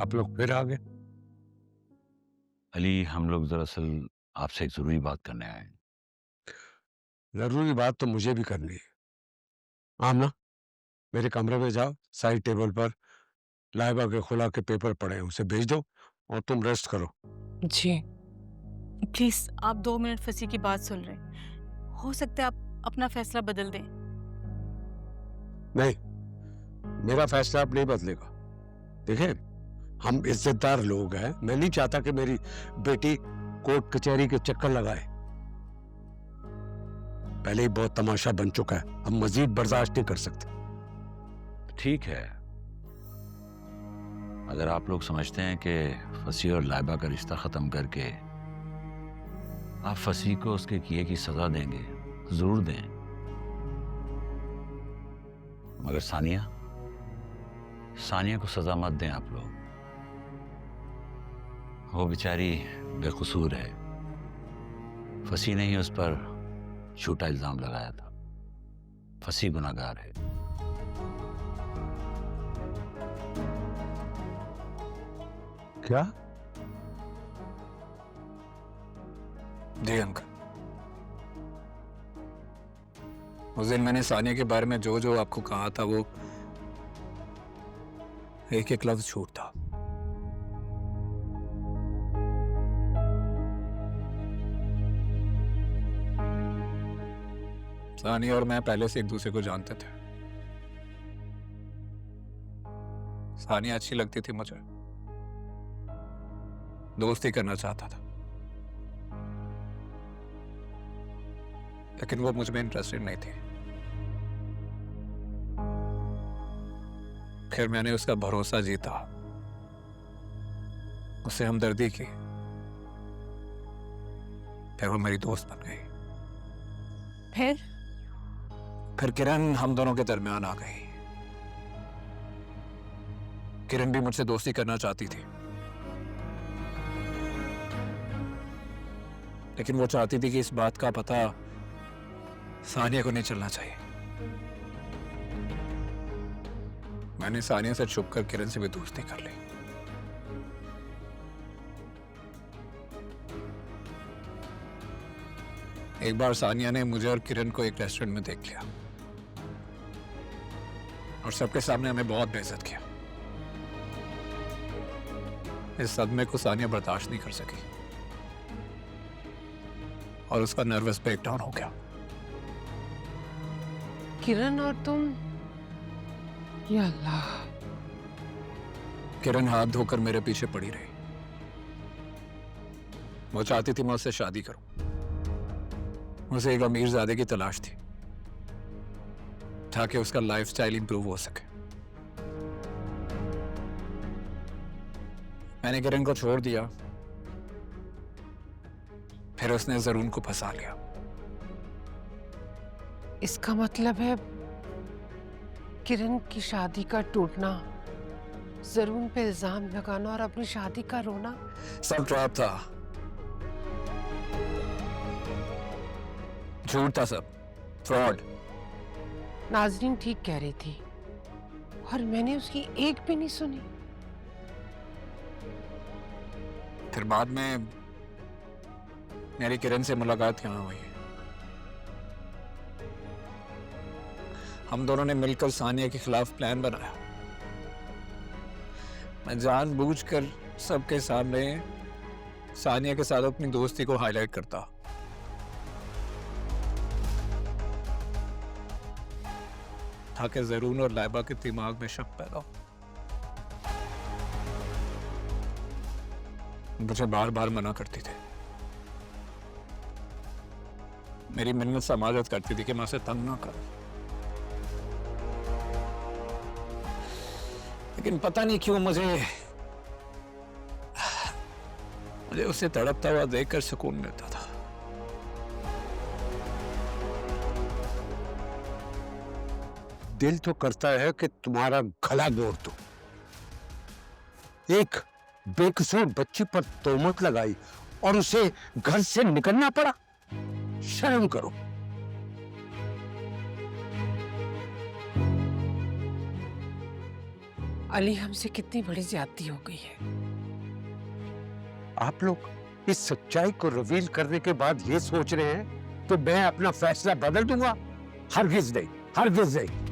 आप लोग फिर आ गए। अली, हम लोग दरअसल आपसे एक ज़रूरी बात करने आए हैं। जरूरी बात तो मुझे भी करनी है। आमना, मेरे कमरे में जाओ, साइड टेबल पर लाइबा के खुला के पेपर पड़े हैं, उसे भेज दो और तुम रेस्ट करो। जी। प्लीज आप 2 मिनट फंसी की बात सुन रहे हैं। हो सकता है आप अपना फैसला बदल दें। नहीं, मेरा फैसला अब नहीं बदलेगा। देखिए, हम इज्जतदार लोग हैं, मैं नहीं चाहता कि मेरी बेटी कोर्ट कचहरी के चक्कर लगाए। पहले ही बहुत तमाशा बन चुका है, हम मजीद बर्दाश्त नहीं कर सकते। ठीक है, अगर आप लोग समझते हैं कि फसी और लाइबा का रिश्ता ख़त्म करके आप फसी को उसके किए की सज़ा देंगे, ज़रूर दें। मगर सानिया, सानिया को सज़ा मत दें आप लोग। वो बेचारी बेकसूर है। फसी ने ही उस पर झूठा इल्ज़ाम लगाया था। फसी गुनहगार है। क्या? जी अंकल, उस दिन मैंने सानिया के बारे में जो जो आपको कहा था वो एक एक लफ्ज झूठ था। सानिया और मैं पहले से एक दूसरे को जानते थे। सानिया अच्छी लगती थी मुझे, दोस्ती करना चाहता था, लेकिन वो मुझ में इंटरेस्टेड नहीं थी। फिर मैंने उसका भरोसा जीता, उससे हमदर्दी की, फिर वो मेरी दोस्त बन गई। फिर फिर किरण हम दोनों के दरमियान आ गई। किरण भी मुझसे दोस्ती करना चाहती थी, लेकिन वो चाहती थी कि इस बात का पता सानिया को नहीं चलना चाहिए। मैंने सानिया से छुप कर किरण से भी दोस्ती कर ली। एक बार सानिया ने मुझे और किरण को एक रेस्टोरेंट में देख लिया और सबके सामने हमें बहुत बेइज्जत किया। इस सदमे को सानिया बर्दाश्त नहीं कर सकी और उसका नर्वस ब्रेकडाउन हो गया। किरण और तुम, या अल्लाह। किरण हाथ धोकर मेरे पीछे पड़ी रही। वो चाहती थी मैं उससे शादी करूं। मुझे एक अमीरजादे की तलाश थी ताकि उसका लाइफस्टाइल इंप्रूव हो सके। मैंने किरण को छोड़ दिया, फिर उसने जरून को फंसा लिया। इसका मतलब है किरण की शादी का टूटना, जरून पे इल्जाम लगाना और अपनी शादी का रोना। सब ट्रैप था, झूठ था, सब फ्रॉड। नाजरीन ठीक कह रही थी और मैंने उसकी एक भी नहीं सुनी। फिर बाद में मेरी किरण से मुलाकात यहाँ हुई। हम दोनों ने मिलकर सानिया के खिलाफ प्लान बनाया। मैं जानबूझकर सबके सामने सानिया के साथ अपनी दोस्ती को हाईलाइट करता ताकि जरून और लाइबा के दिमाग में शक पैदा हो। मुझे बार बार मना करती थी, मेरी मिन्नत समाजत करती थी कि मैं उसे तंग ना करूं, लेकिन पता नहीं क्यों मुझे उसे तड़पता हुआ देखकर सुकून मिलता था। दिल तो करता है कि तुम्हारा गला मोड़ दो। एक बेकसूर बच्ची पर तोहमत लगाई और उसे घर से निकलना पड़ा। शर्म करो। अली हमसे कितनी बड़ी ज्यादती हो गई है। आप लोग इस सच्चाई को रिवील करने के बाद ये सोच रहे हैं तो मैं अपना फैसला बदल दूंगा? हरगिज नहीं, हरगिज नहीं।